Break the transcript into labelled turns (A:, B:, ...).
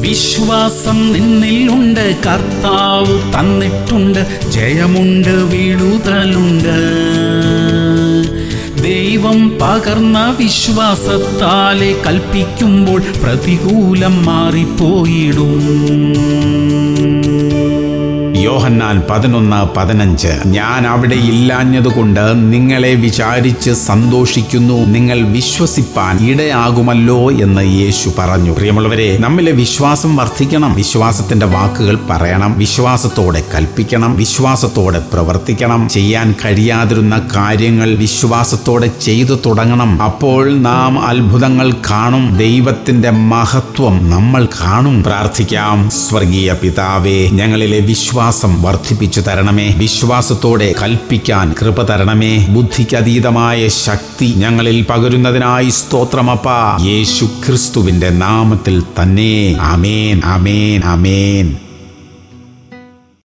A: വിശ്വാസം നിന്നിലുണ്ട്, കർത്താവ് തന്നിട്ടുണ്ട്, ജയമുണ്ട്, വീഴുതലുണ്ട്. ദൈവം പകർന്ന വിശ്വാസത്താലെ കൽപ്പിക്കുമ്പോൾ പ്രതികൂലം മാറിപ്പോയിടും.
B: യോഹന്നാൻ 11:15. ഞാൻ അവിടെ ഇല്ലാഞ്ഞതുകൊണ്ട് നിങ്ങളെ വിചാരിച്ച് സന്തോഷിക്കുന്നു, നിങ്ങൾ വിശ്വസിപ്പാൻ ഇടയാകുമല്ലോ എന്ന് യേശു പറഞ്ഞു. പ്രിയമുള്ളവരെ, നമ്മിലെ വിശ്വാസം വർദ്ധിക്കണം. വിശ്വാസത്തിന്റെ വാക്കുകൾ പറയണം, വിശ്വാസത്തോടെ കൽപ്പിക്കണം, വിശ്വാസത്തോടെ പ്രവർത്തിക്കണം. ചെയ്യാൻ കഴിയാതിരുന്ന കാര്യങ്ങൾ വിശ്വാസത്തോടെ ചെയ്തു തുടങ്ങണം. അപ്പോൾ നാം അത്ഭുതങ്ങൾ കാണും, ദൈവത്തിന്റെ മഹത്വം നമ്മൾ കാണും. പ്രാർത്ഥിക്കാം. സ്വർഗീയ പിതാവേ, ഞങ്ങളിലെ വിശ്വാസം വർദ്ധിപ്പിച്ചു തരണമേ. വിശ്വാസത്തോടെ കൽപ്പിക്കാൻ കൃപ തരണമേ. ബുദ്ധിക്കതീതമായ ശക്തി ഞങ്ങളിൽ പകരുന്നതിനായി സ്തോത്രമപ്പാ. യേശു ക്രിസ്തുവിന്റെ നാമത്തിൽ തന്നെ. ആമേൻ, ആമേൻ, ആമേൻ.